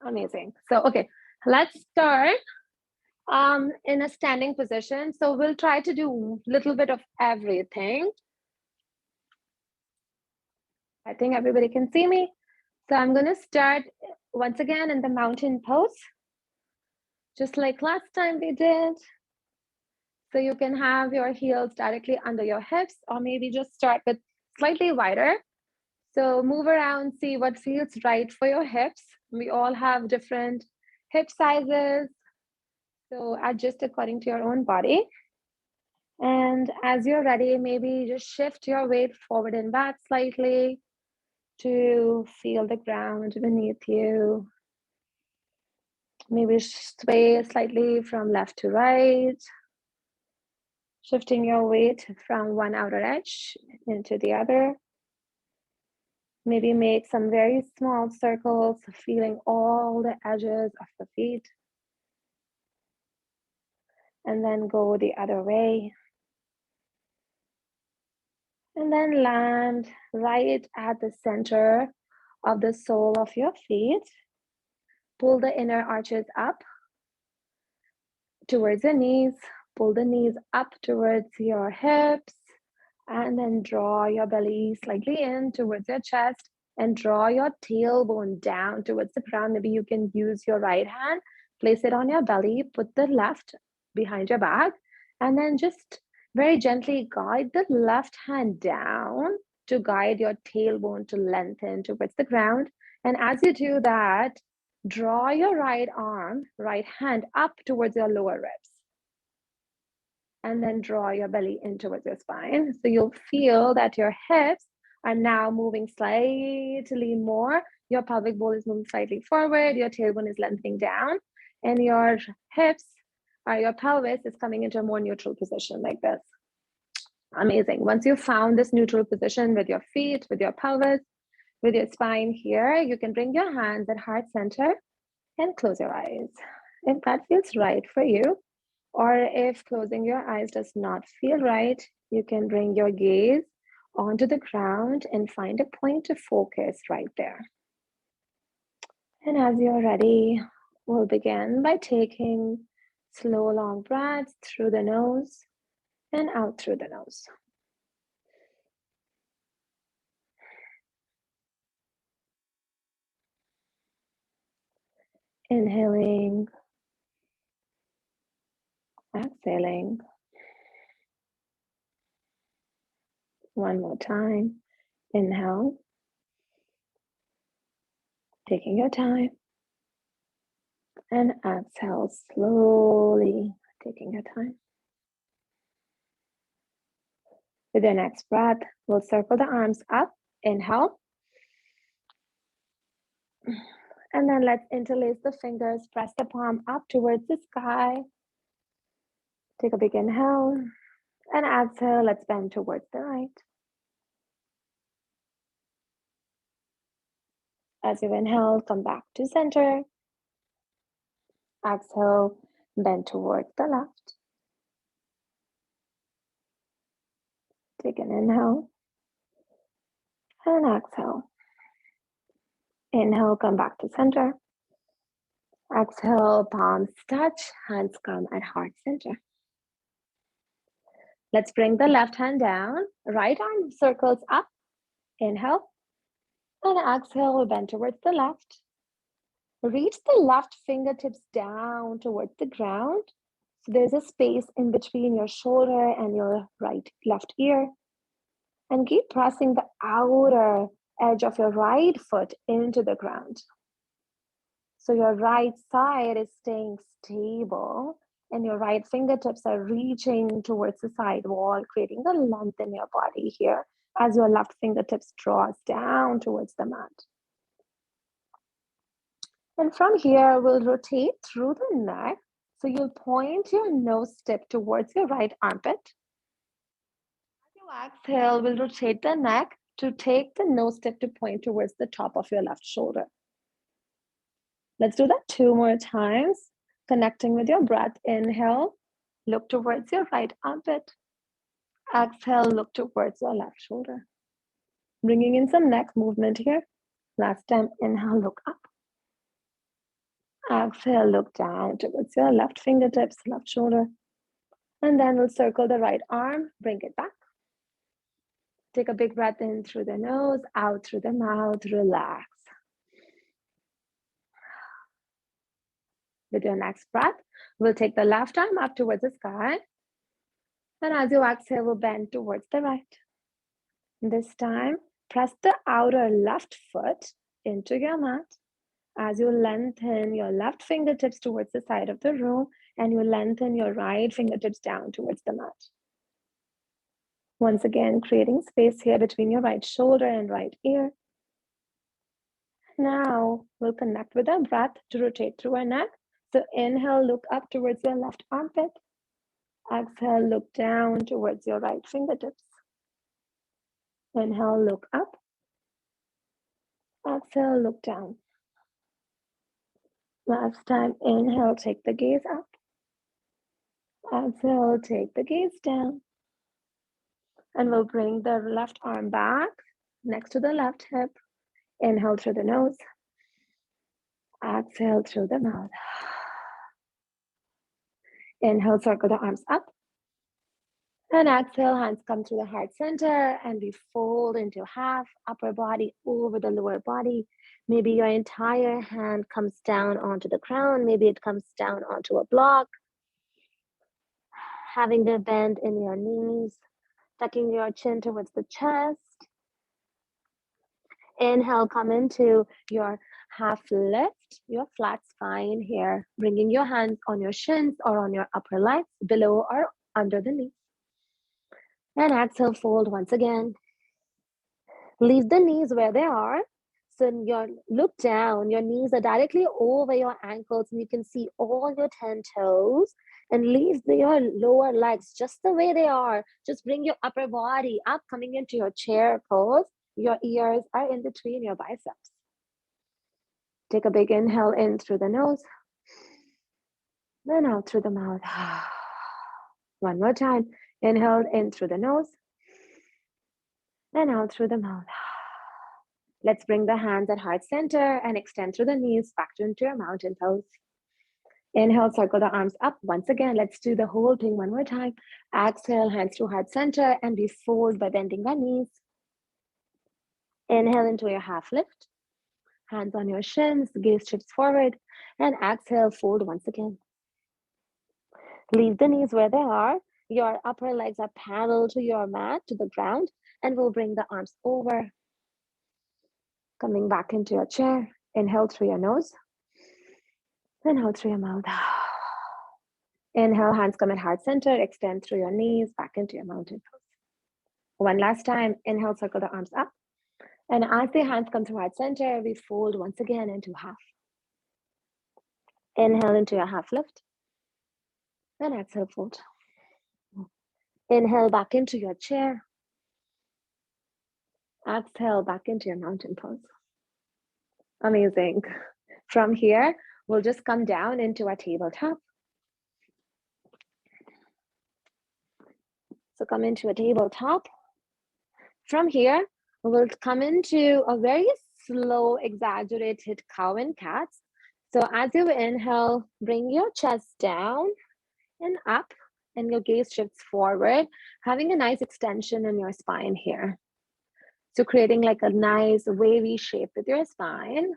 Amazing. So, okay, let's start in a standing position. So we'll try to do a little bit of everything. I think everybody can see me. So I'm going to start once again in the mountain pose, just like last time we did. So you can have your heels directly under your hips, or maybe just start with slightly wider. So move around, see what feels right for your hips. We all have different hip sizes, so adjust according to your own body. And as you're ready, maybe just shift your weight forward and back slightly to feel the ground beneath you. Maybe sway slightly from left to right, shifting your weight from one outer edge into the other. Maybe make some very small circles, feeling all the edges of the feet. And then go the other way. And then land right at the center of the sole of your feet. Pull the inner arches up towards your knees. Pull the knees up towards your hips. And then draw your belly slightly in towards your chest. And draw your tailbone down towards the ground. Maybe you can use your right hand. Place it on your belly. Put the left behind your back. And then just very gently guide the left hand down to guide your tailbone to lengthen towards the ground. And as you do that, draw your right arm, right hand up towards your lower ribs. And then draw your belly in towards your spine. So you'll feel that your hips are now moving slightly more. Your pelvic bowl is moving slightly forward. Your tailbone is lengthening down. And your hips, your pelvis is coming into a more neutral position like this. Amazing. Once you've found this neutral position with your feet, with your pelvis, with your spine here, you can bring your hands at heart center and close your eyes. If that feels right for you, or if closing your eyes does not feel right, you can bring your gaze onto the ground and find a point of focus right there. And as you're ready, we'll begin by taking slow, long breaths through the nose and out through the nose. Inhaling, exhaling. One more time. Inhale, taking your time. And exhale slowly, taking your time. With your next breath, we'll circle the arms up. Inhale. And then let's interlace the fingers, press the palm up towards the sky. Take a big inhale. And exhale, let's bend towards the right. As you inhale, come back to center. Exhale, bend towards the left. Take an inhale. And exhale. Inhale, come back to center. Exhale, palms touch, hands come at heart center. Let's bring the left hand down, right arm circles up. Inhale. And exhale, we bend towards the left. Reach the left fingertips down towards the ground. So there's a space in between your shoulder and your left ear. And keep pressing the outer edge of your right foot into the ground. So your right side is staying stable and your right fingertips are reaching towards the side wall, creating the length in your body here as your left fingertips draws down towards the mat. And from here, we'll rotate through the neck. So you'll point your nose tip towards your right armpit. As you exhale, we'll rotate the neck to take the nose tip to point towards the top of your left shoulder. Let's do that 2 more times, connecting with your breath. Inhale, look towards your right armpit. Exhale, look towards your left shoulder. Bringing in some neck movement here. Last time, inhale, look up. Exhale, look down towards your left fingertips, left shoulder. And then we'll circle the right arm, bring it back. Take a big breath in through the nose, out through the mouth, relax. With your next breath, we'll take the left arm up towards the sky. And as you exhale, we'll bend towards the right. This time, press the outer left foot into your mat as you lengthen your left fingertips towards the side of the room and you lengthen your right fingertips down towards the mat. Once again, creating space here between your right shoulder and right ear. Now, we'll connect with our breath to rotate through our neck. So inhale, look up towards your left armpit. Exhale, look down towards your right fingertips. Inhale, look up. Exhale, look down. Last time, inhale, take the gaze up. Exhale, take the gaze down. And we'll bring the left arm back next to the left hip. Inhale through the nose. Exhale through the mouth. Inhale, circle the arms up. And exhale, hands come to the heart center and we fold into half, upper body over the lower body. Maybe your entire hand comes down onto the ground. Maybe it comes down onto a block. Having a bend in your knees, tucking your chin towards the chest. Inhale, come into your half lift, your flat spine here, bringing your hands on your shins or on your upper legs, below or under the knees. And exhale, fold once again. Leave the knees where they are. So look down, your knees are directly over your ankles and you can see all your 10 toes. And leave your lower legs just the way they are. Just bring your upper body up, coming into your chair pose. Your ears are in between your biceps. Take a big inhale in through the nose. Then out through the mouth. One more time. Inhale in through the nose. Then out through the mouth. Let's bring the hands at heart center and extend through the knees back into your mountain pose. Inhale, circle the arms up. Once again, let's do the whole thing one more time. Exhale, hands to heart center and we fold by bending our knees. Inhale into your half lift. Hands on your shins, gaze shifts forward. And exhale, fold once again. Leave the knees where they are. Your upper legs are parallel to your mat, to the ground. And we'll bring the arms over. Coming back into your chair. Inhale through your nose. Then out through your mouth. Inhale, hands come at heart center. Extend through your knees, back into your mountain pose. One last time. Inhale, circle the arms up. And as the hands come to heart center, we fold once again into half. Inhale into your half lift. Then exhale, fold. Inhale back into your chair. Exhale back into your mountain pose. Amazing. From here, we'll just come down into our tabletop. So come into a tabletop. From here, we'll come into a very slow, exaggerated cow and cats. So as you inhale, bring your chest down and up, and your gaze shifts forward, having a nice extension in your spine here. So creating like a nice wavy shape with your spine.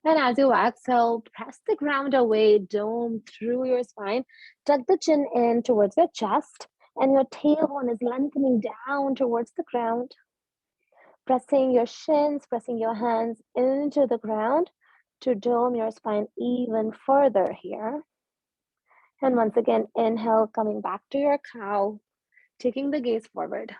And as you exhale, press the ground away, dome through your spine, tuck the chin in towards your chest, and your tailbone is lengthening down towards the ground. Pressing your shins, pressing your hands into the ground to dome your spine even further here. And once again, inhale, coming back to your cow, taking the gaze forward.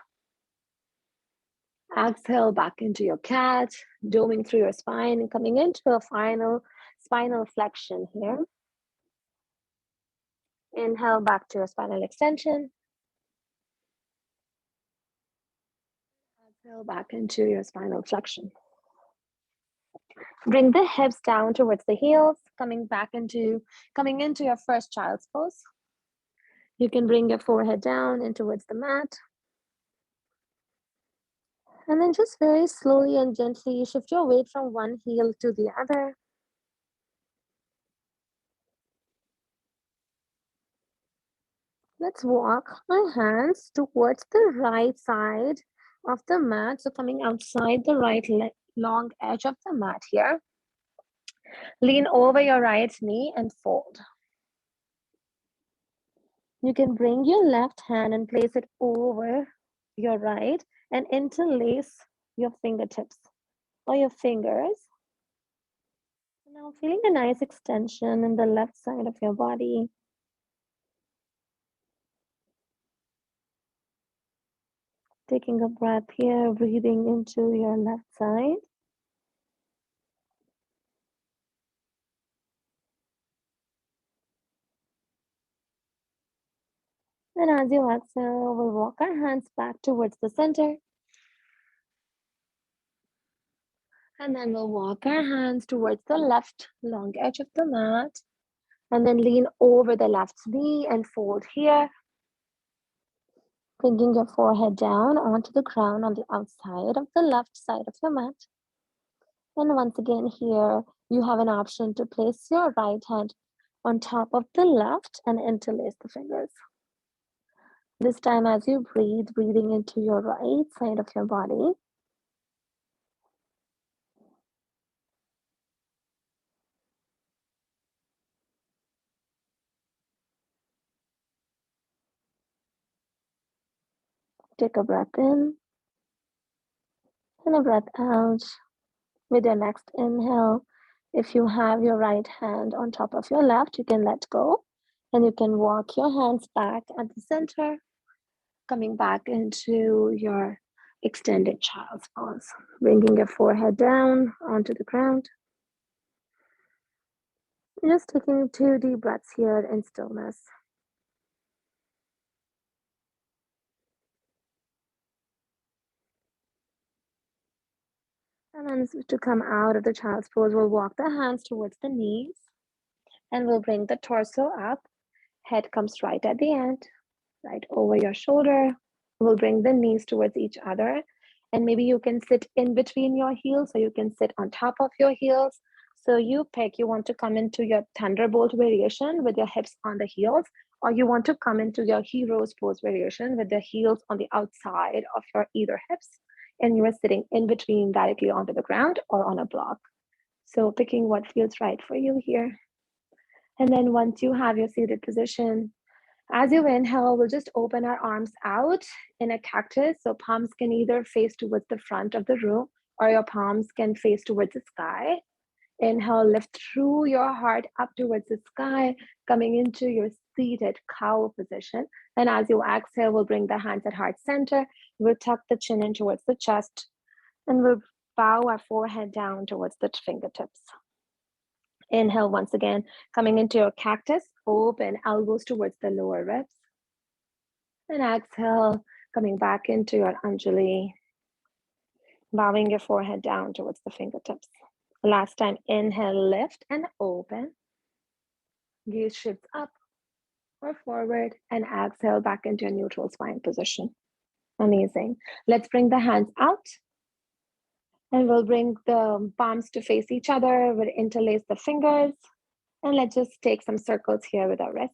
Exhale back into your cat, doming through your spine and coming into a final spinal flexion here. Inhale back to your spinal extension. Exhale back into your spinal flexion. Bring the hips down towards the heels, coming into your first child's pose. You can bring your forehead down in towards the mat. And then just very slowly and gently shift your weight from one heel to the other. Let's walk our hands towards the right side of the mat. So coming outside the long edge of the mat here. Lean over your right knee and fold. You can bring your left hand and place it over your right and interlace your fingertips or your fingers. Now feeling a nice extension in the left side of your body. Taking a breath here, breathing into your left side. And as you exhale, we'll walk our hands back towards the center. And then we'll walk our hands towards the left long edge of the mat. And then lean over the left knee and fold here. Bringing your forehead down onto the ground on the outside of the left side of your mat. And once again here, you have an option to place your right hand on top of the left and interlace the fingers. This time as you breathe, breathing into your right side of your body. Take a breath in and a breath out. With your next inhale, if you have your right hand on top of your left, you can let go and you can walk your hands back at the center, coming back into your extended child's pose, bringing your forehead down onto the ground. Just taking 2 deep breaths here in stillness. And then to come out of the child's pose, we'll walk the hands towards the knees and we'll bring the torso up. Head comes right at the end, right over your shoulder. We'll bring the knees towards each other. And maybe you can sit in between your heels, so you can sit on top of your heels. So you pick, you want to come into your thunderbolt variation with your hips on the heels, or you want to come into your hero's pose variation with the heels on the outside of your either hips, and you are sitting in between directly onto the ground or on a block. So picking what feels right for you here. And then once you have your seated position, as you inhale, we'll just open our arms out in a cactus. So palms can either face towards the front of the room or your palms can face towards the sky. Inhale, lift through your heart up towards the sky, coming into your seated cow position. And as you exhale, we'll bring the hands at heart center. We'll tuck the chin in towards the chest and we'll bow our forehead down towards the fingertips. Inhale once again, coming into your cactus, open elbows towards the lower ribs. And exhale, coming back into your Anjali, bowing your forehead down towards the fingertips. Last time, inhale, lift and open. Gaze shifts up or forward and exhale back into your neutral spine position. Amazing. Let's bring the hands out and we'll bring the palms to face each other. We'll interlace the fingers and let's just take some circles here with our wrist.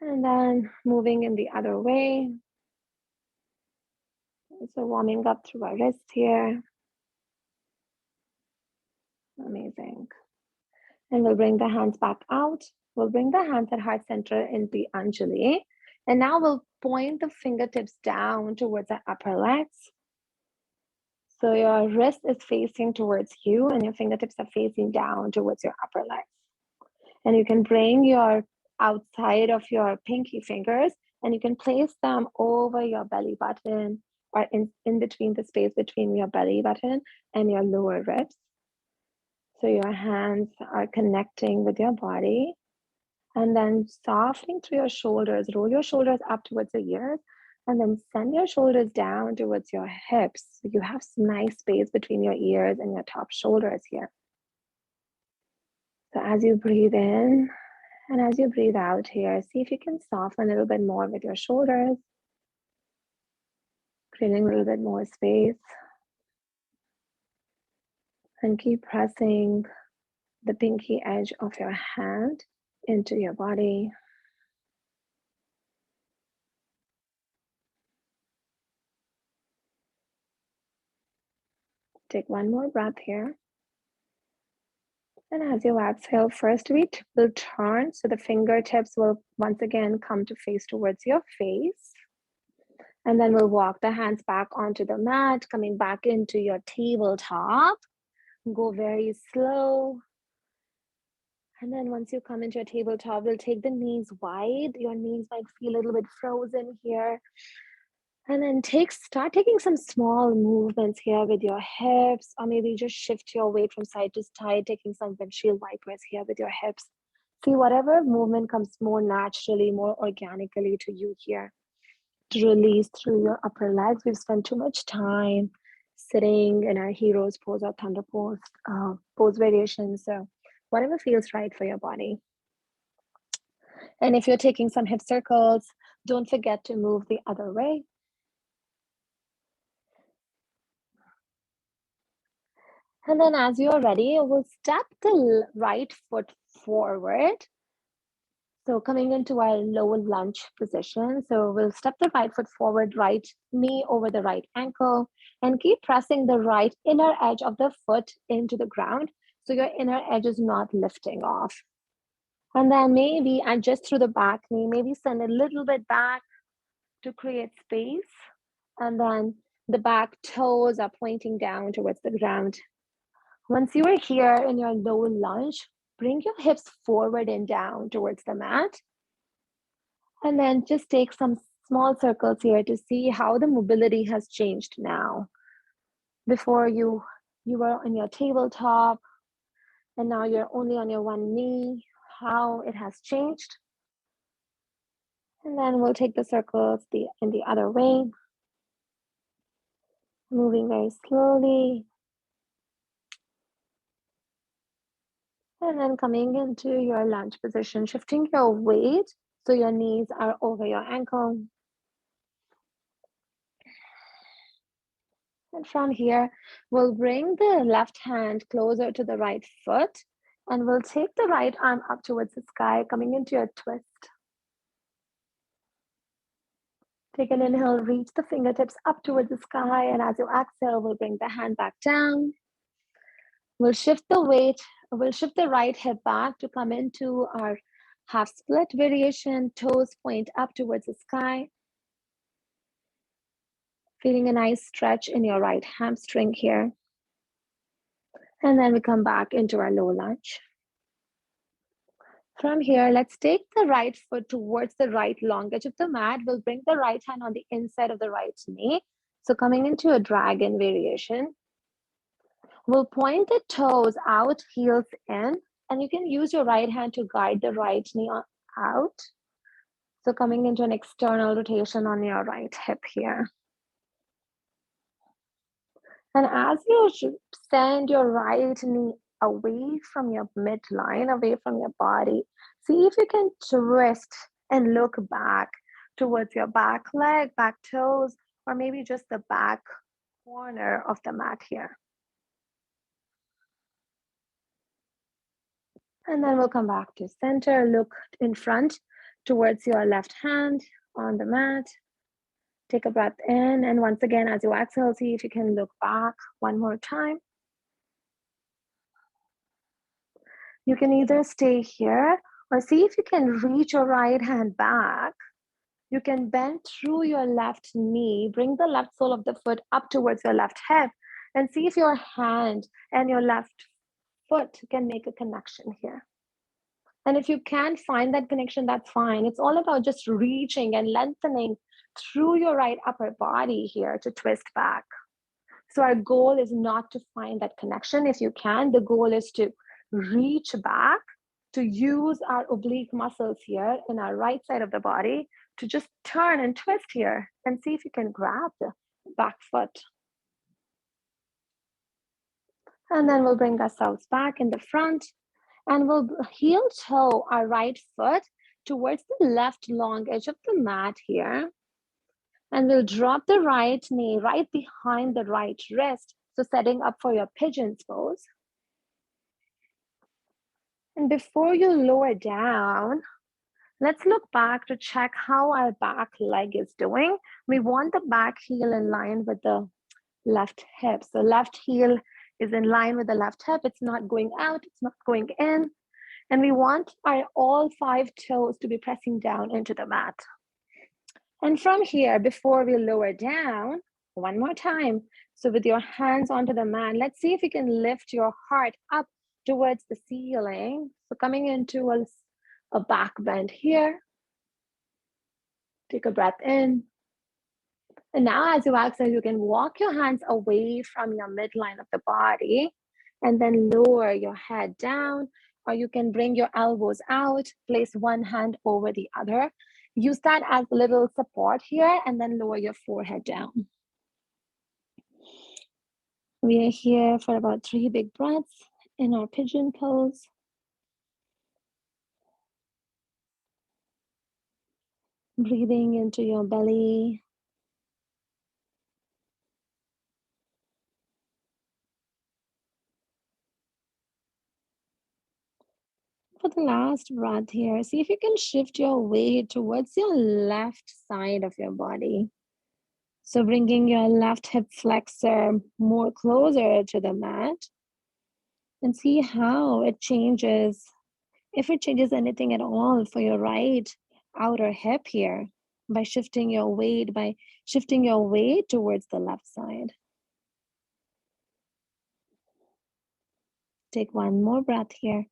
And then moving in the other way. So warming up through our wrist here. Amazing. And we'll bring the hands back out. We'll bring the hands at heart center in the Anjali. And now we'll point the fingertips down towards the upper legs. So your wrist is facing towards you and your fingertips are facing down towards your upper legs. And you can bring your outside of your pinky fingers and you can place them over your belly button or in between the space between your belly button and your lower ribs. So your hands are connecting with your body and then softening through your shoulders, roll your shoulders up towards the ears and then send your shoulders down towards your hips. So you have some nice space between your ears and your top shoulders here. So as you breathe in and as you breathe out here, see if you can soften a little bit more with your shoulders, creating a little bit more space. And keep pressing the pinky edge of your hand into your body. Take one more breath here. And as you exhale, first we will turn, so the fingertips will once again come to face towards your face. And then we'll walk the hands back onto the mat, coming back into your tabletop. Go very slow. And then once you come into your tabletop, we'll take the knees wide. Your knees might feel a little bit frozen here. And then start taking some small movements here with your hips, or maybe just shift your weight from side to side, taking some windshield wipers here with your hips. See whatever movement comes more naturally, more organically to you here. To release through your upper legs. We've spent too much time sitting in our hero's pose or thunder pose variation. So whatever feels right for your body. And if you're taking some hip circles, don't forget to move the other way. And then as you're ready, we'll step the right foot forward. So coming into our low lunge position. So we'll step the right foot forward, right knee over the right ankle, and keep pressing the right inner edge of the foot into the ground. So your inner edge is not lifting off. And then maybe adjust through the back knee, maybe send a little bit back to create space. And then the back toes are pointing down towards the ground. Once you are here in your low lunge, bring your hips forward and down towards the mat. And then just take some small circles here to see how the mobility has changed now. Before you were on your tabletop, and now you're only on your one knee, how it has changed. And then we'll take the circles in the other way, moving very slowly. And then coming into your lunge position, shifting your weight so your knees are over your ankle. And from here, we'll bring the left hand closer to the right foot, and we'll take the right arm up towards the sky, coming into your twist. Take an inhale, reach the fingertips up towards the sky, and as you exhale, we'll bring the hand back down. We'll shift the weight, we'll shift the right hip back to come into our half split variation, toes point up towards the sky. Feeling a nice stretch in your right hamstring here. And then we come back into our low lunge. From here, let's take the right foot towards the right long edge of the mat. We'll bring the right hand on the inside of the right knee. So coming into a dragon variation. We'll point the toes out, heels in, and you can use your right hand to guide the right knee out. So coming into an external rotation on your right hip here. And as you send your right knee away from your midline, away from your body, see if you can twist and look back towards your back leg, back toes, or maybe just the back corner of the mat here. And then we'll come back to center, look in front towards your left hand on the mat. Take a breath in, and once again, as you exhale, see if you can look back one more time. You can either stay here or see if you can reach your right hand back. You can bend through your left knee, bring the left sole of the foot up towards your left hip, and see if your hand and your left foot can make a connection here. And if you can't find that connection, that's fine. It's all about just reaching and lengthening through your right upper body here to twist back. So our goal is not to find that connection. If you can, the goal is to reach back, to use our oblique muscles here in our right side of the body to just turn and twist here and see if you can grab the back foot. And then we'll bring ourselves back in the front, and we'll heel toe our right foot towards the left long edge of the mat here. And we'll drop the right knee right behind the right wrist. So setting up for your pigeon's pose. And before you lower down, let's look back to check how our back leg is doing. We want the back heel in line with the left hip. So left heel is in line with the left hip. It's not going out, it's not going in. And we want our all 5 toes to be pressing down into the mat. And from here, before we lower down, one more time. So with your hands onto the mat, let's see if you can lift your heart up towards the ceiling. So coming into a back bend here. Take a breath in. And now as you exhale, you can walk your hands away from your midline of the body and then lower your head down, or you can bring your elbows out, place one hand over the other. Use that as a little support here and then lower your forehead down. We are here for about 3 big breaths in our pigeon pose. Breathing into your belly. For the last breath here, see if you can shift your weight towards your left side of your body. So bringing your left hip flexor more closer to the mat and see how it changes, if it changes anything at all for your right outer hip here by shifting your weight towards the left side. Take one more breath here.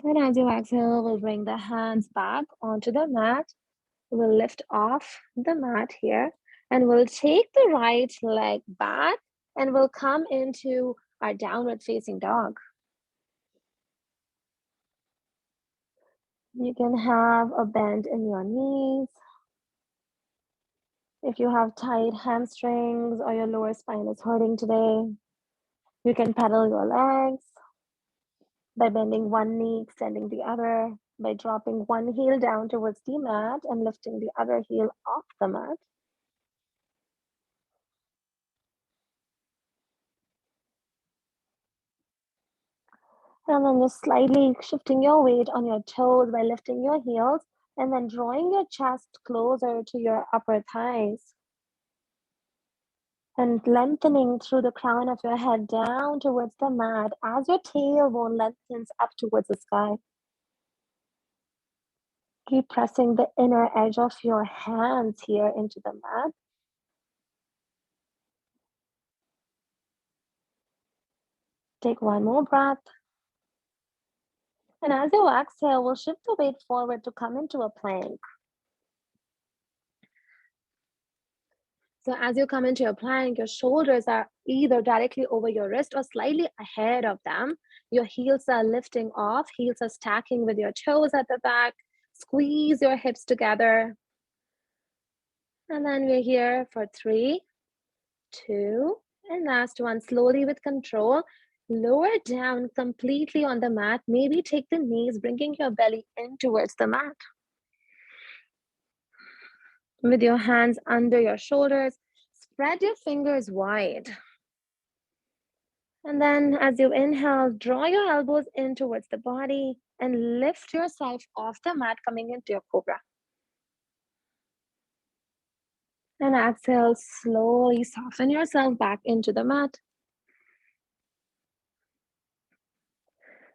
And as you exhale, we'll bring the hands back onto the mat. We'll lift off the mat here and we'll take the right leg back and we'll come into our downward facing dog. You can have a bend in your knees. If you have tight hamstrings or your lower spine is hurting today, you can pedal your legs by bending one knee, extending the other, by dropping one heel down towards the mat and lifting the other heel off the mat. And then just slightly shifting your weight on your toes by lifting your heels and then drawing your chest closer to your upper thighs. And lengthening through the crown of your head down towards the mat as your tailbone lengthens up towards the sky. Keep pressing the inner edge of your hands here into the mat. Take one more breath. And as you exhale, we'll shift the weight forward to come into a plank. So as you come into your plank, your shoulders are either directly over your wrist or slightly ahead of them. Your heels are lifting off, heels are stacking with your toes at the back. Squeeze your hips together. And then we're here for 3, 2, and last one. Slowly with control, lower down completely on the mat. Maybe take the knees, bringing your belly in towards the mat. With your hands under your shoulders, spread your fingers wide. And then as you inhale, draw your elbows in towards the body and lift yourself off the mat, coming into your cobra. And exhale, slowly soften yourself back into the mat.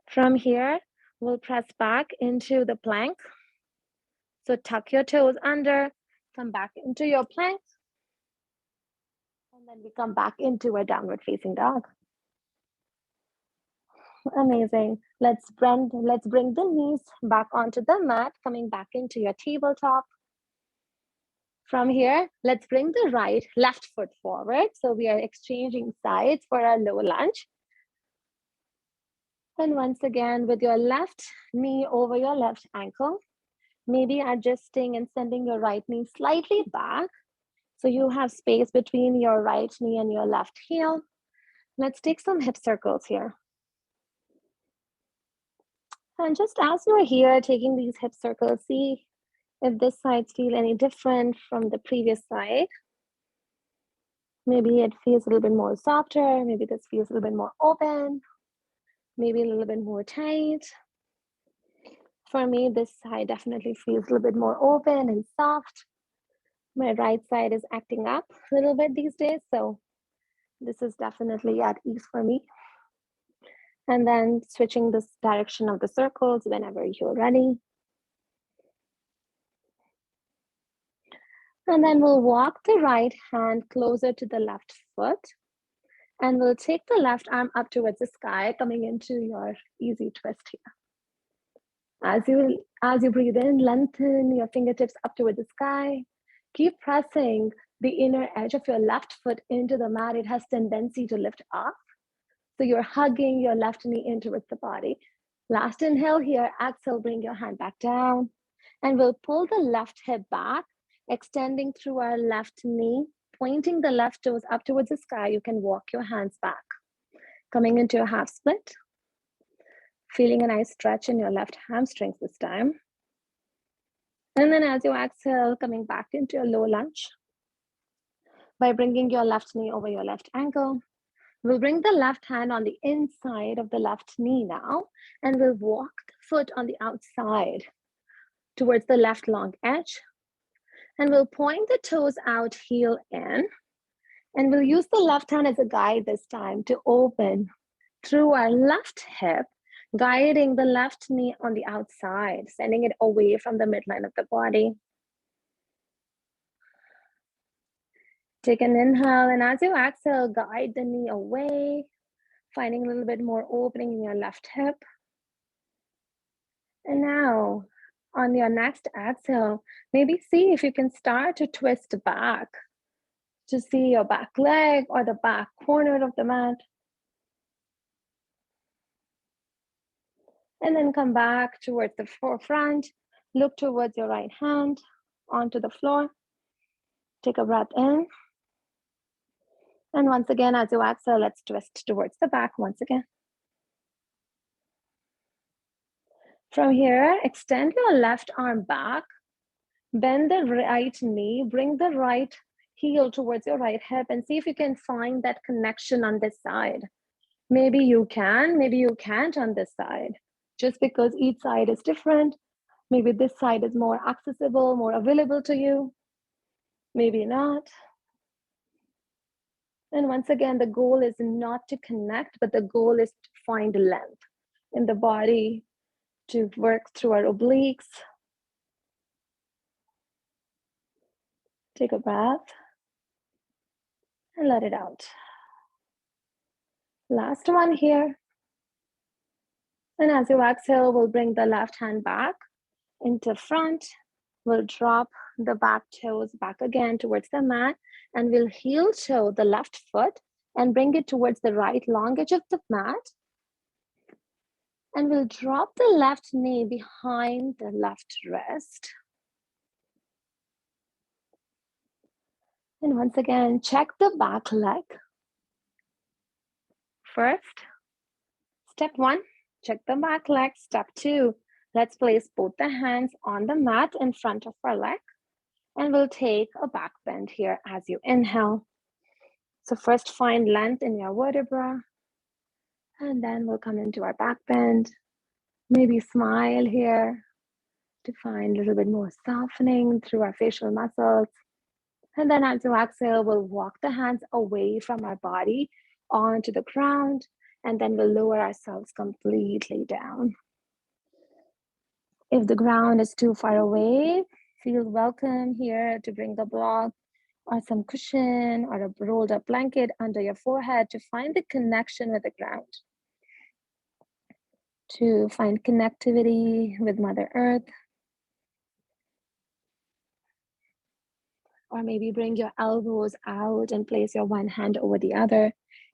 From here, we'll press back into the plank. So tuck your toes under, come back into your plank. And then we come back into a downward facing dog. Amazing. Let's bring the knees back onto the mat, coming back into your tabletop. From here, let's bring the left foot forward. So we are exchanging sides for our low lunge. And once again, with your left knee over your left ankle, maybe adjusting and sending your right knee slightly back. So you have space between your right knee and your left heel. Let's take some hip circles here. And just as you're here, taking these hip circles, see if this sides feel any different from the previous side. Maybe it feels a little bit more softer. Maybe this feels a little bit more open. maybe a little bit more tight. For me, this side definitely feels a little bit more open and soft. My right side is acting up a little bit these days, so this is definitely at ease for me. And then switching this direction of the circles whenever you're ready. And then we'll walk the right hand closer to the left foot. And we'll take the left arm up towards the sky, coming into your easy twist here. As you breathe in, lengthen your fingertips up towards the sky. Keep pressing the inner edge of your left foot into the mat. It has tendency to lift up. So you're hugging your left knee in towards the body. Last inhale here, exhale, bring your hand back down. And we'll pull the left hip back, extending through our left knee, pointing the left toes up towards the sky. You can walk your hands back. Coming into a half split. Feeling a nice stretch in your left hamstrings this time. And then as you exhale, coming back into a low lunge. By bringing your left knee over your left ankle. We'll bring the left hand on the inside of the left knee now, and we'll walk the foot on the outside towards the left long edge. And we'll point the toes out, heel in. And we'll use the left hand as a guide this time to open through our left hip, guiding the left knee on the outside, sending it away from the midline of the body. Take an inhale, and as you exhale, guide the knee away, finding a little bit more opening in your left hip. And now, on your next exhale, maybe see if you can start to twist back to see your back leg or the back corner of the mat. And then come back towards the forefront. Look towards your right hand onto the floor. Take a breath in. And once again, as you exhale, let's twist towards the back once again. From here, extend your left arm back. Bend the right knee. Bring the right heel towards your right hip and see if you can find that connection on this side. Maybe you can, maybe you can't on this side. Just because each side is different. Maybe this side is more accessible, more available to you. Maybe not. And once again, the goal is not to connect, but the goal is to find length in the body, to work through our obliques. Take a breath and let it out. Last one here. And as you exhale, we'll bring the left hand back into front. We'll drop the back toes back again towards the mat, and we'll heel toe the left foot and bring it towards the right long edge of the mat. And we'll drop the left knee behind the left wrist. And once again, check the back leg. First, step one, check the back leg. Step two, let's place both the hands on the mat in front of our leg. And we'll take a back bend here as you inhale. So first find length in your vertebra. And then we'll come into our back bend. Maybe smile here to find a little bit more softening through our facial muscles. And then as you exhale, we'll walk the hands away from our body onto the ground. And then we'll lower ourselves completely down. If the ground is too far away, feel welcome here to bring the block or some cushion or a rolled up blanket under your forehead to find the connection with the ground. To find connectivity with Mother Earth. Or maybe bring your elbows out and place your one hand over the other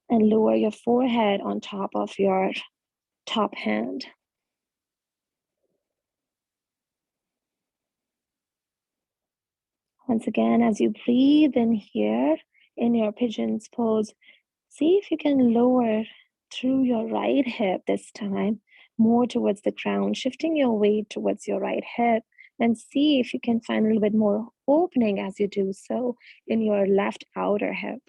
and lower your forehead on top of your top hand. Once again, as you breathe in here in your pigeon's pose, see if you can lower through your right hip this time, more towards the ground, shifting your weight towards your right hip, and see if you can find a little bit more opening as you do so in your left outer hip.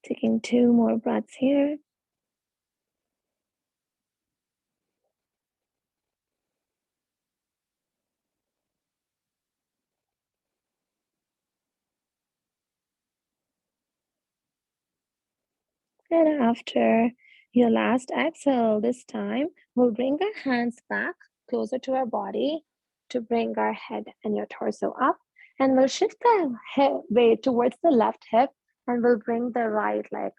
Taking 2 more breaths here. And after your last exhale, this time we'll bring our hands back closer to our body to bring our head and your torso up. And we'll shift the weight towards the left hip and we'll bring the right leg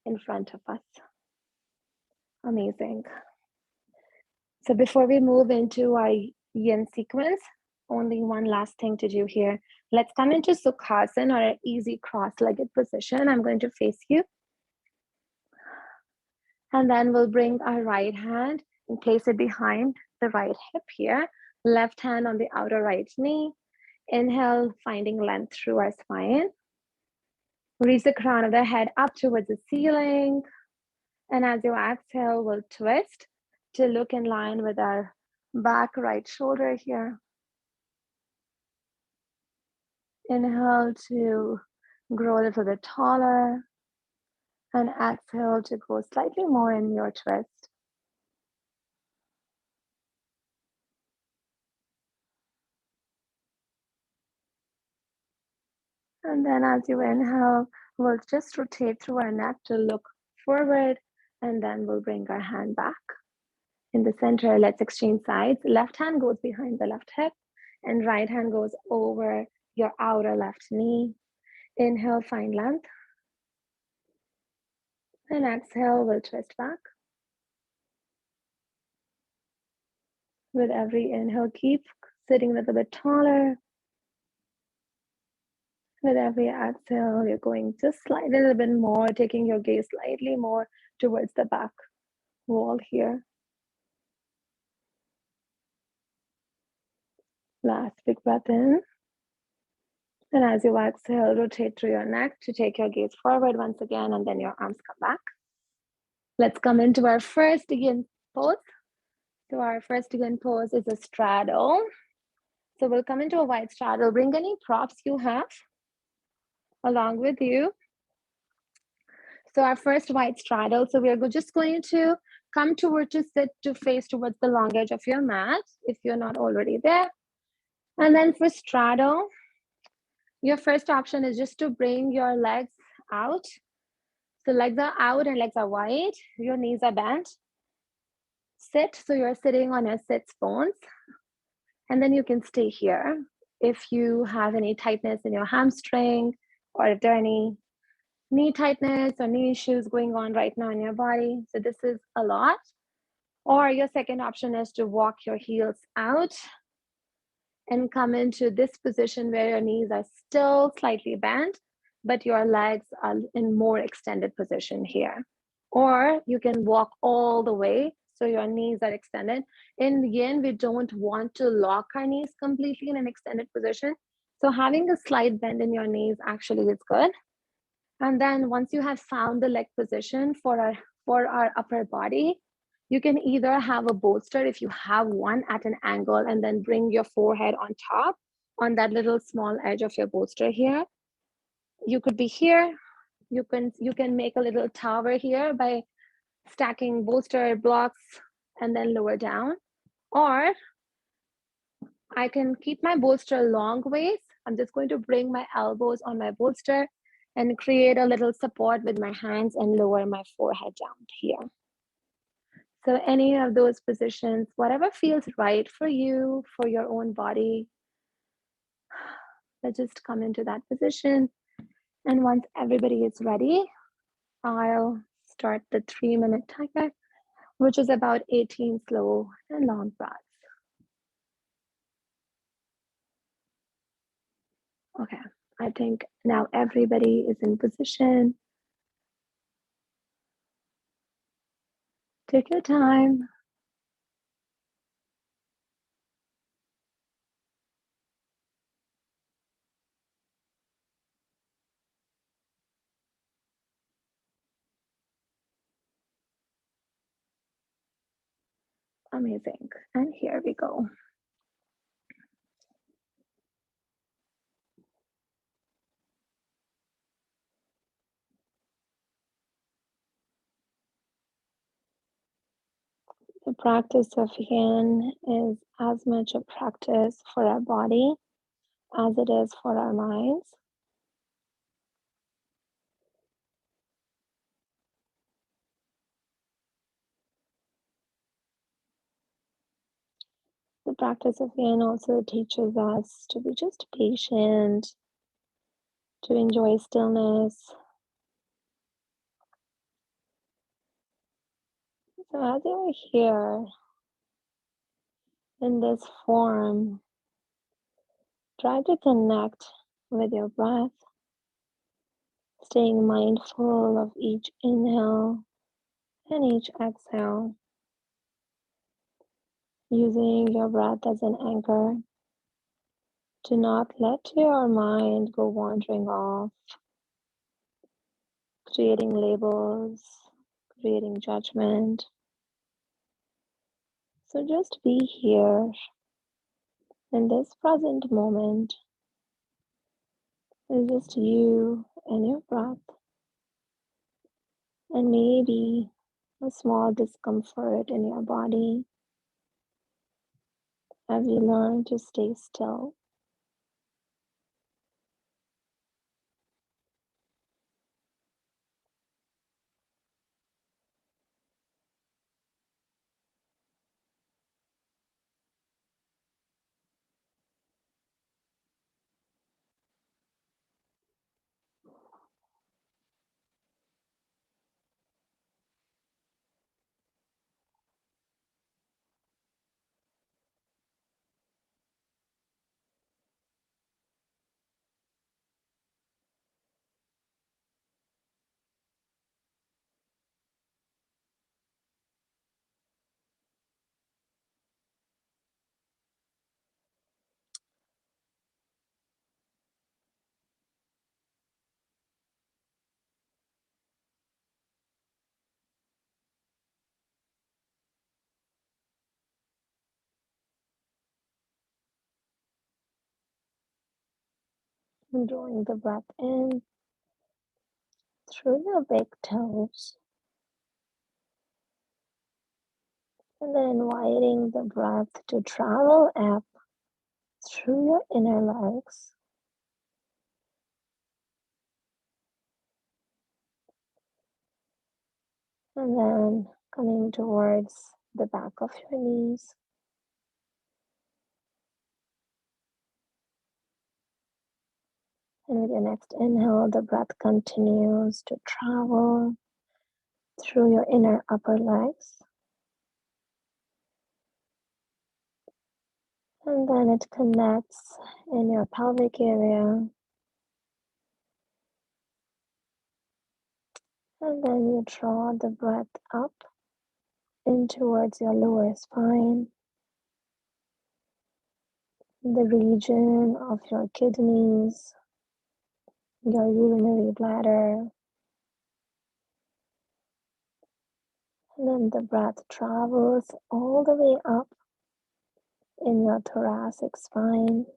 in front of us. Amazing. So before we move into our yin sequence, only one last thing to do here. Let's come into Sukhasana, or an easy cross-legged position. I'm going to face you. And then we'll bring our right hand and place it behind the right hip here. Left hand on the outer right knee. Inhale, finding length through our spine. Reach the crown of the head up towards the ceiling. And as you exhale, we'll twist to look in line with our back right shoulder here. Inhale to grow a little bit taller. And exhale to go slightly more in your twist. And then as you inhale, we'll just rotate through our neck to look forward, and then we'll bring our hand back. In the center, let's exchange sides. Left hand goes behind the left hip, and right hand goes over your outer left knee. Inhale, find length. And exhale, we'll twist back. With every inhale, keep sitting a little bit taller. With every exhale, you're going just slightly a little bit more, taking your gaze slightly more towards the back wall here. Last big breath in. And as you exhale, rotate through your neck to take your gaze forward once again, and then your arms come back. Let's come into our first yin pose. So our first yin pose is a straddle. So we'll come into a wide straddle. Bring any props you have along with you. So our first wide straddle. So we're just going to come toward to sit to face towards the long edge of your mat if you're not already there. And then for straddle, your first option is just to bring your legs out. So legs are out and legs are wide. Your knees are bent. Sit, so you're sitting on your sits bones. And then you can stay here. If you have any tightness in your hamstring, or if there are any knee tightness or knee issues going on right now in your body, so this is a lot. Or your second option is to walk your heels out and come into this position where your knees are still slightly bent, but your legs are in more extended position here. Or you can walk all the way so your knees are extended. In yin, we don't want to lock our knees completely in an extended position. So having a slight bend in your knees actually is good. And then once you have found the leg position for our upper body, you can either have a bolster if you have one at an angle, and then bring your forehead on top on that little small edge of your bolster here. You could be here. You can make a little tower here by stacking bolster blocks and then lower down. Or I can keep my bolster long ways. I'm just going to bring my elbows on my bolster and create a little support with my hands and lower my forehead down here. So any of those positions, whatever feels right for you, for your own body, let's just come into that position. And once everybody is ready, I'll start the 3-minute timer, which is about 18 slow and long breaths. Okay, I think now everybody is in position. Take your time. Amazing. And here we go. The practice of yin is as much a practice for our body as it is for our minds. The practice of yin also teaches us to be just patient, to enjoy stillness. So as you are here in this form, try to connect with your breath, staying mindful of each inhale and each exhale, using your breath as an anchor to not let your mind go wandering off, creating labels, creating judgment. So just be here in this present moment. It's just you and your breath, and maybe a small discomfort in your body as you learn to stay still. And drawing the breath in through your big toes, and then inviting the breath to travel up through your inner legs, and then coming towards the back of your knees. And with your next inhale, the breath continues to travel through your inner upper legs. And then it connects in your pelvic area. And then you draw the breath up in towards your lower spine, the region of your kidneys, your urinary bladder. And then the breath travels all the way up in your thoracic spine,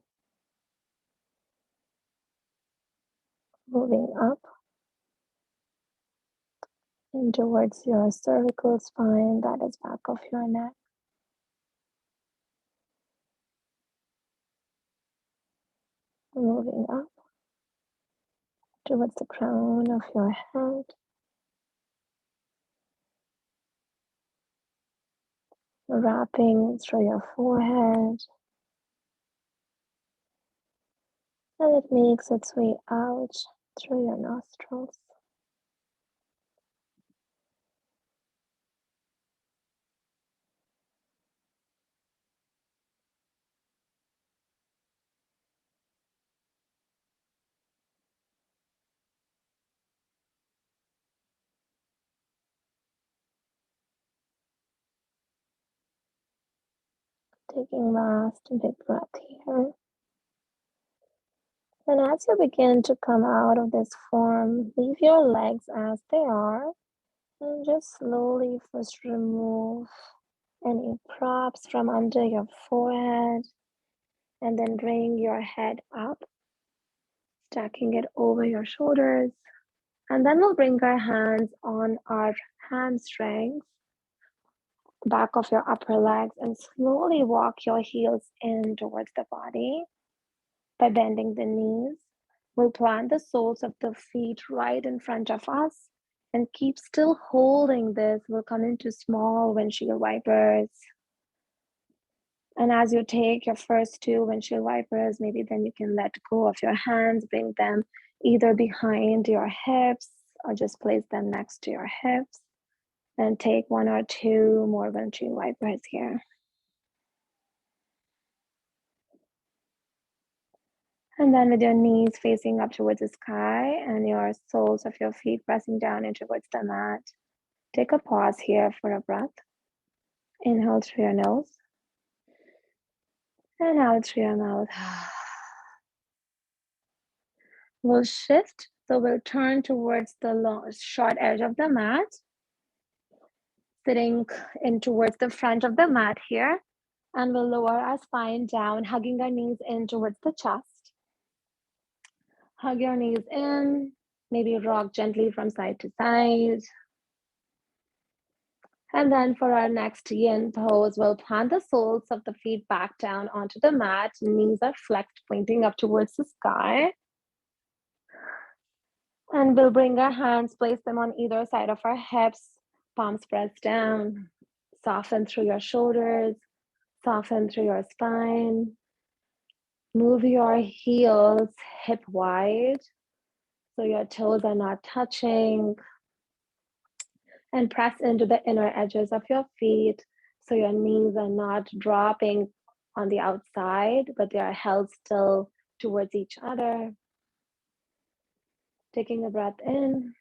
moving up and towards your cervical spine, that is back of your neck. Moving up towards the crown of your head, wrapping through your forehead, and it makes its way out through your nostrils. Taking last big breath here. And as you begin to come out of this form, leave your legs as they are and just slowly first remove any props from under your forehead and then bring your head up, stacking it over your shoulders. And then we'll bring our hands on our hamstrings back of your upper legs and slowly walk your heels in towards the body by bending the knees. We'll plant the soles of the feet right in front of us and keep still holding this. We'll come into small windshield wipers. And as you take your first two windshield wipers, maybe then you can let go of your hands, bring them either behind your hips or just place them next to your hips. And take one or two more windshield wipers here. And then with your knees facing up towards the sky and your soles of your feet pressing down in towards the mat, take a pause here for a breath. Inhale through your nose and out through your mouth. We'll shift, so we'll turn towards the long, short edge of the mat, sitting in towards the front of the mat here, and we'll lower our spine down, hugging our knees in towards the chest. Hug your knees in, maybe rock gently from side to side. And then for our next yin pose, we'll plant the soles of the feet back down onto the mat. Knees are flexed, pointing up towards the sky. And we'll bring our hands, place them on either side of our hips, palms pressed down. Soften through your shoulders, soften through your spine. Move your heels hip wide so your toes are not touching. And press into the inner edges of your feet so your knees are not dropping on the outside, but they are held still towards each other. Taking a breath in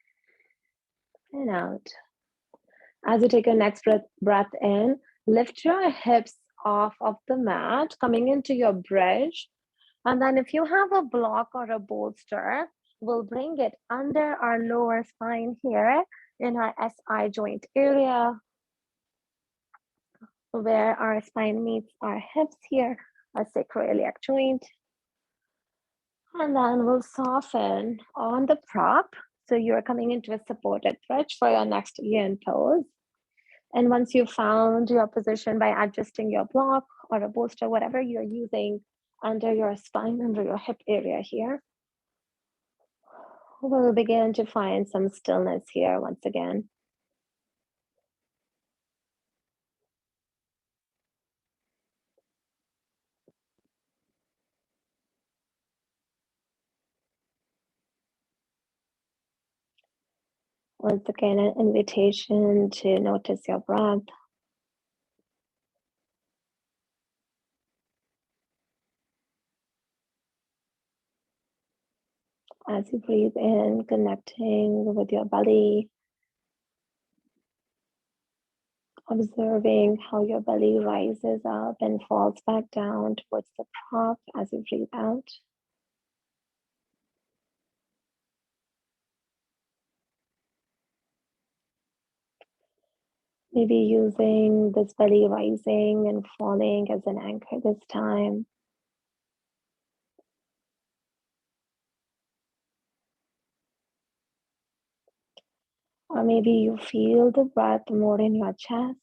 and out. As you take your next breath in, lift your hips off of the mat, coming into your bridge. And then if you have a block or a bolster, we'll bring it under our lower spine here in our SI joint area, where our spine meets our hips here, our sacroiliac joint. And then we'll soften on the prop. So you're coming into a supported bridge for your next yin pose. And once you've found your position by adjusting your block or a bolster, whatever you're using under your spine, under your hip area here, we'll begin to find some stillness here once again. Once again, an invitation to notice your breath. As you breathe in, connecting with your belly, observing how your belly rises up and falls back down towards the prop as you breathe out. Maybe using this belly rising and falling as an anchor this time. Or maybe you feel the breath more in your chest.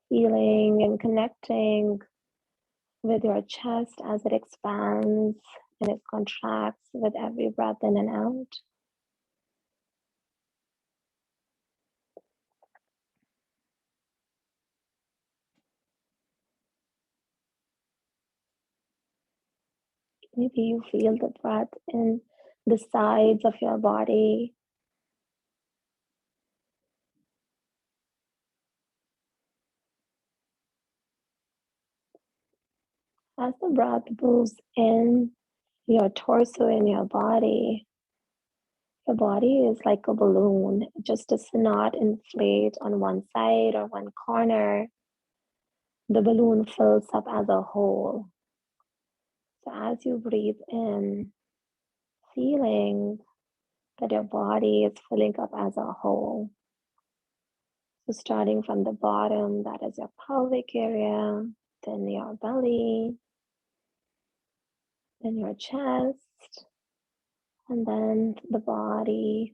Feeling and connecting with your chest as it expands and it contracts with every breath in and out. Maybe you feel the breath in the sides of your body. As the breath moves in your torso and your body is like a balloon. It just does not inflate on one side or one corner. The balloon fills up as a whole. So as you breathe in, feeling that your body is filling up as a whole. So starting from the bottom, that is your pelvic area, then your belly, then your chest, and then the body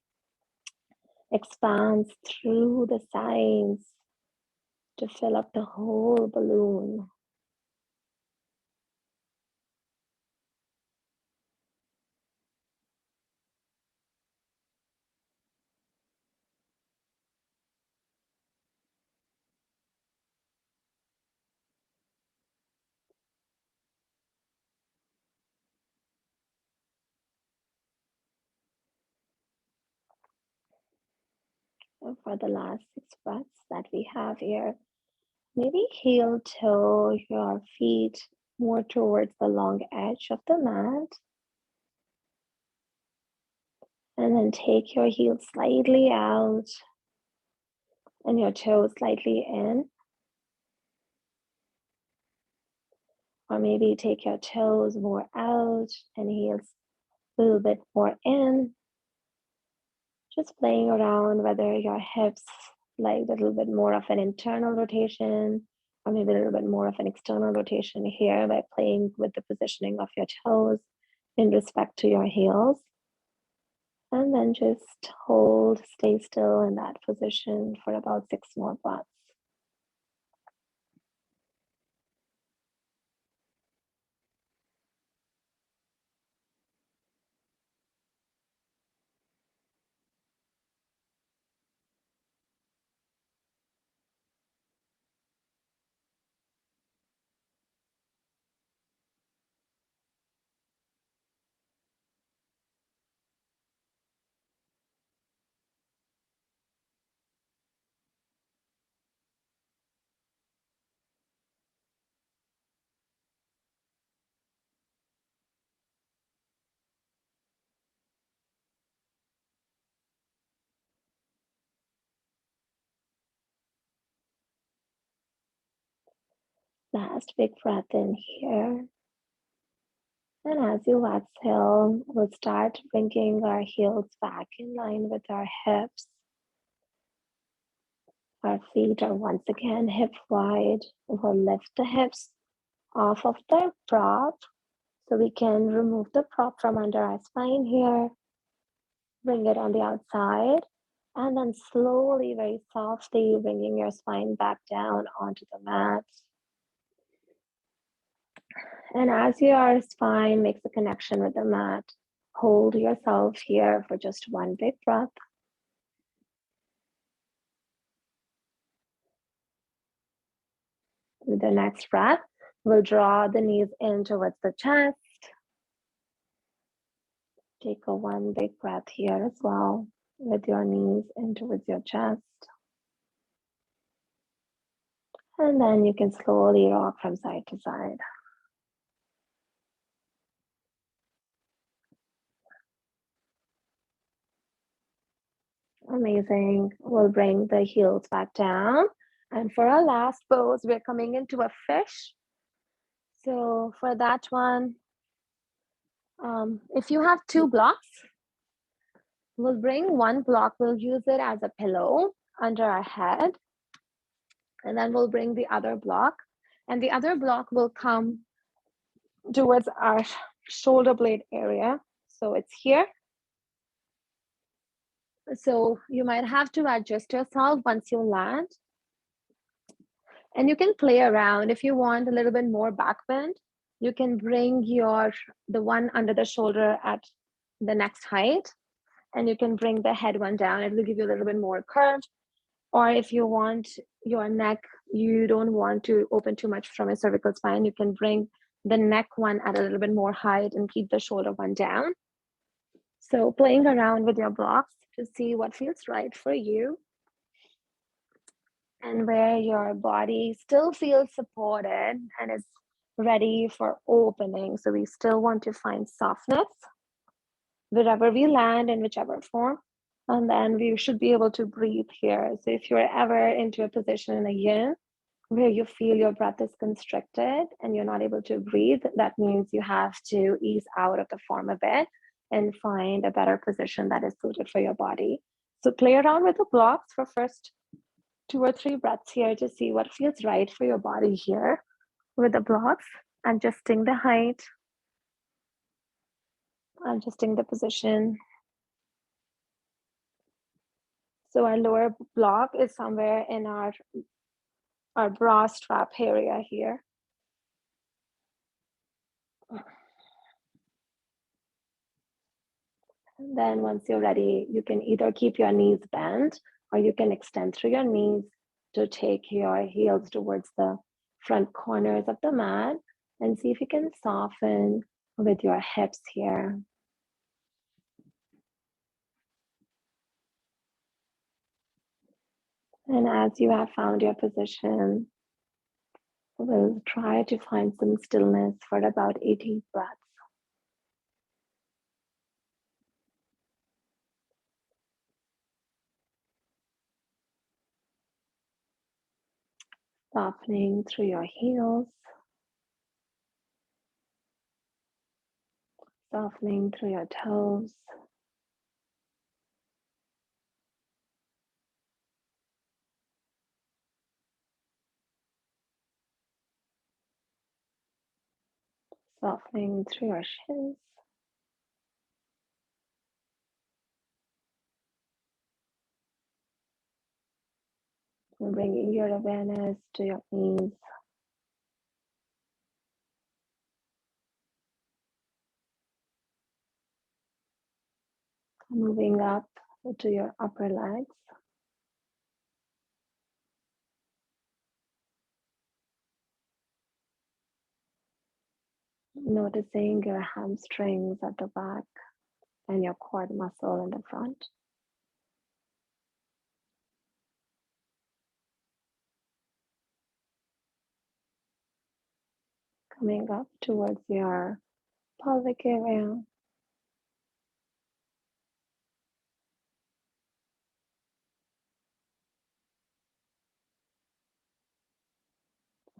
expands through the sides to fill up the whole balloon. And for the last 6 breaths that we have here, maybe heel toe your feet more towards the long edge of the mat. And then take your heels slightly out and your toes slightly in. Or maybe take your toes more out and heels a little bit more in. Just playing around whether your hips like a little bit more of an internal rotation or maybe a little bit more of an external rotation here by playing with the positioning of your toes in respect to your heels. And then just hold, stay still in that position for about 6 more breaths. Last big breath in here. And as you exhale, we'll start bringing our heels back in line with our hips. Our feet are once again hip wide. We'll lift the hips off of the prop so we can remove the prop from under our spine here. Bring it on the outside. And then slowly, very softly, bringing your spine back down onto the mat. And as your spine makes a connection with the mat, hold yourself here for just one big breath. With the next breath, we'll draw the knees in towards the chest. Take a one big breath here as well, with your knees in towards your chest. And then you can slowly rock from side to side. Amazing. We'll bring the heels back down. And for our last pose, we're coming into a fish. So for that one, if you have 2 blocks, we'll bring one block, we'll use it as a pillow under our head. And then we'll bring the other block. And the other block will come towards our shoulder blade area. So it's here. So you might have to adjust yourself once you land. And you can play around. If you want a little bit more back bend, you can bring the one under the shoulder at the next height, and you can bring the head one down. It will give you a little bit more curve. Or if you want your neck, you don't want to open too much from your cervical spine, you can bring the neck one at a little bit more height and keep the shoulder one down. So playing around with your blocks to see what feels right for you and where your body still feels supported and is ready for opening. So we still want to find softness wherever we land in whichever form. And then we should be able to breathe here. So if you're ever into a position in a yin where you feel your breath is constricted and you're not able to breathe, that means you have to ease out of the form a bit and find a better position that is suited for your body. So play around with the blocks for first 2 or 3 breaths here to see what feels right for your body here with the blocks, adjusting the height, adjusting the position. So our lower block is somewhere in our bra strap area here. And then once you're ready, you can either keep your knees bent or you can extend through your knees to take your heels towards the front corners of the mat and see if you can soften with your hips here. And as you have found your position, we'll try to find some stillness for about 18 breaths. Softening through your heels, softening through your toes, softening through your shins. And bringing your awareness to your knees. Moving up to your upper legs. Noticing your hamstrings at the back and your quad muscle in the front. Coming up towards your pelvic area.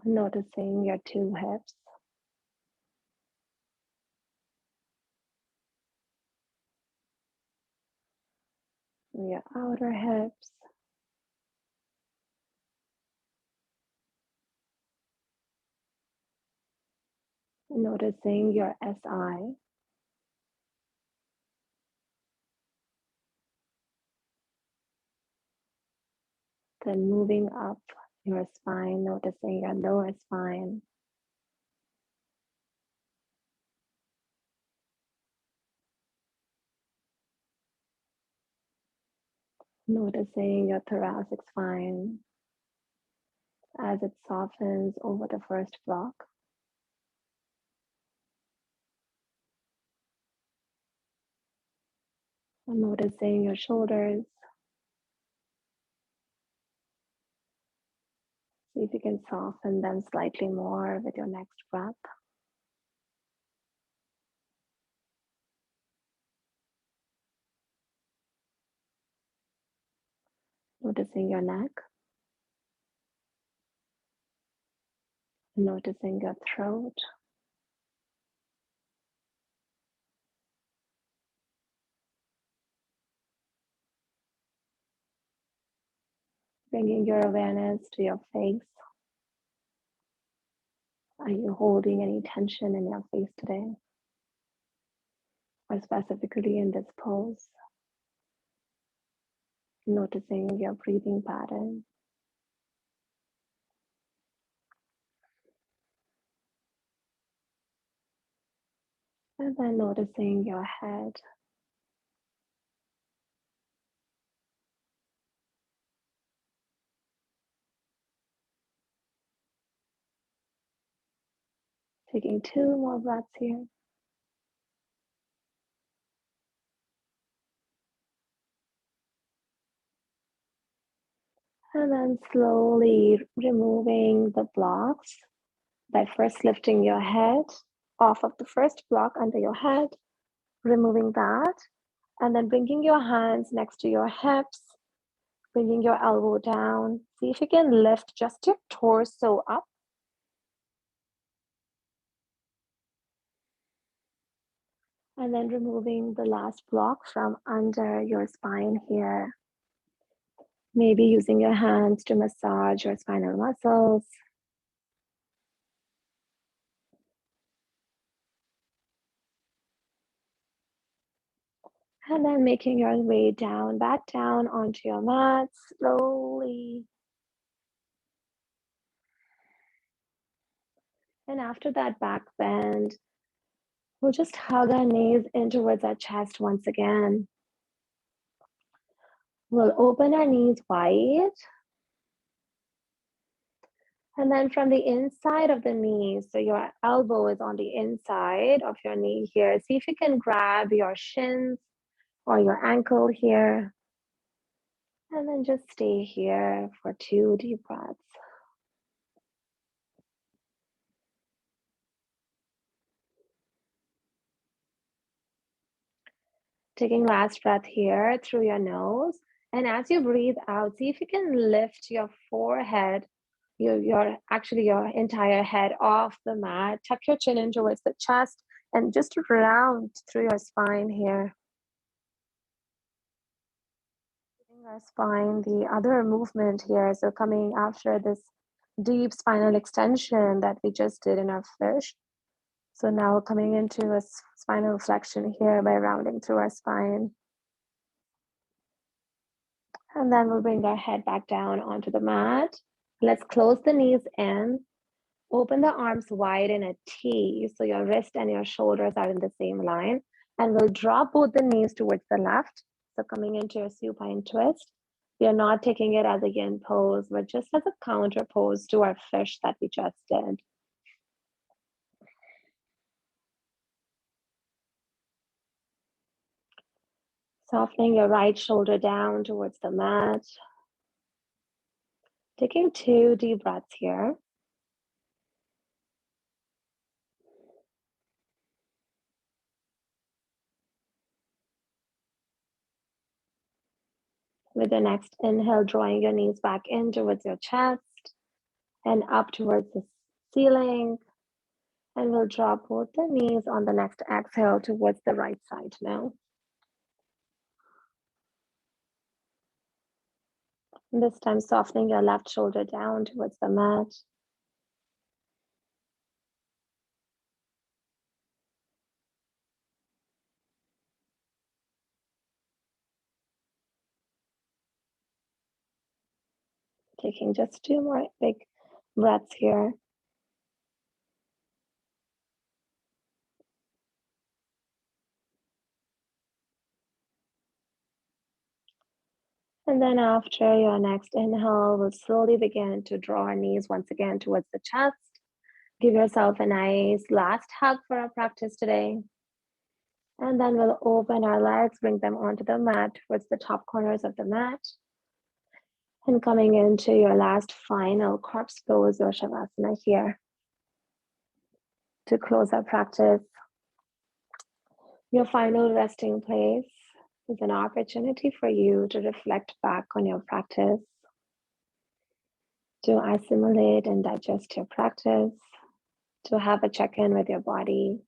Noticing your two hips. Your outer hips. Noticing your SI. Then moving up your spine, noticing your lower spine. Noticing your thoracic spine as it softens over the first block. Noticing your shoulders. See if you can soften them slightly more with your next breath. Noticing your neck. Noticing your throat. Bringing your awareness to your face. Are you holding any tension in your face today? Or specifically in this pose? Noticing your breathing pattern. And then noticing your head. Taking 2 more breaths here. And then slowly removing the blocks by first lifting your head off of the first block under your head, removing that, and then bringing your hands next to your hips, bringing your elbow down. See if you can lift just your torso up. And then removing the last block from under your spine here. Maybe using your hands to massage your spinal muscles. And then making your way down, back down onto your mat slowly. And after that back bend, we'll just hug our knees in towards our chest once again. We'll open our knees wide. And then from the inside of the knee, so your elbow is on the inside of your knee here. See if you can grab your shins or your ankle here. And then just stay here for 2 deep breaths. Taking last breath here through your nose. And as you breathe out, see if you can lift your forehead, your actually your entire head off the mat. Tuck your chin in towards the chest and just round through your spine here. Our spine, the other movement here. So coming after this deep spinal extension that we just did in our fish. So now coming into a spinal flexion here by rounding through our spine. And then we'll bring our head back down onto the mat. Let's close the knees in. Open the arms wide in a T. So your wrist and your shoulders are in the same line. And we'll drop both the knees towards the left. So coming into your supine twist. We are not taking it as a yin pose, but just as a counter pose to our fish that we just did. Softening your right shoulder down towards the mat. Taking 2 deep breaths here. With the next inhale, drawing your knees back in towards your chest and up towards the ceiling. And we'll drop both the knees on the next exhale towards the right side now. And this time softening your left shoulder down towards the mat. Taking just 2 more big breaths here. And then after your next inhale, we'll slowly begin to draw our knees once again towards the chest. Give yourself a nice last hug for our practice today. And then we'll open our legs, bring them onto the mat towards the top corners of the mat. And coming into your last final corpse pose or shavasana here. To close our practice, your final resting place is an opportunity for you to reflect back on your practice, to assimilate and digest your practice, to have a check-in with your body,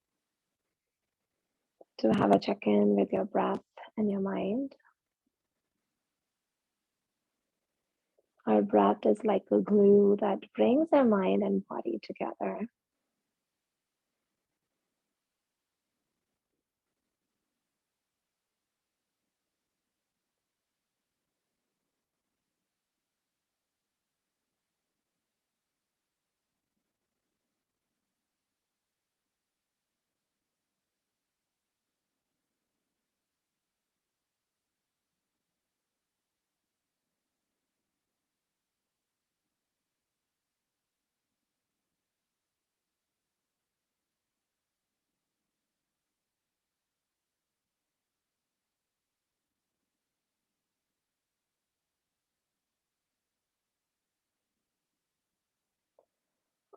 to have a check-in with your breath and your mind. Our breath is like a glue that brings our mind and body together.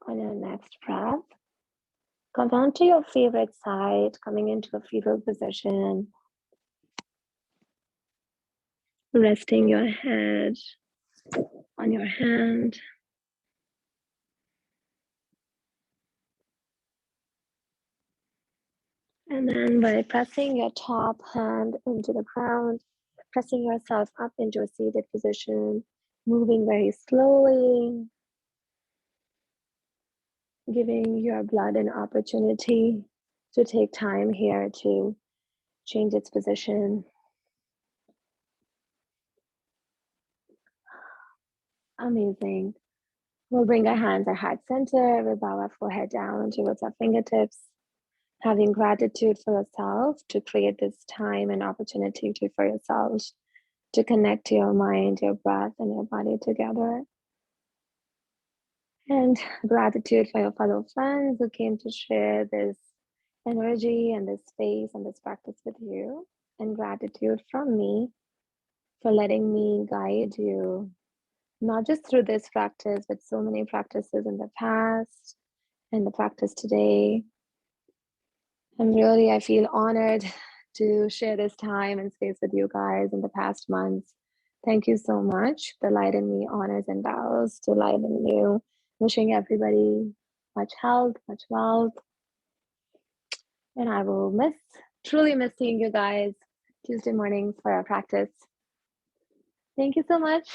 On your next breath, come down to your favorite side, coming into a fetal position. Resting your head on your hand. And then by pressing your top hand into the ground, pressing yourself up into a seated position, moving very slowly, giving your blood an opportunity to take time here to change its position. Amazing. We'll bring our hands, our heart center. We'll bow our forehead down towards our fingertips, having gratitude for yourself to create this time and opportunity for yourself to connect to your mind, your breath, and your body together. And gratitude for your fellow friends who came to share this energy and this space and this practice with you. And gratitude from me for letting me guide you, not just through this practice, but so many practices in the past and the practice today. And really, I feel honored to share this time and space with you guys in the past months. Thank you so much. The light in me honors and bows to light in you. Wishing everybody much health, much wealth. And I will truly miss seeing you guys Tuesday mornings for our practice. Thank you so much.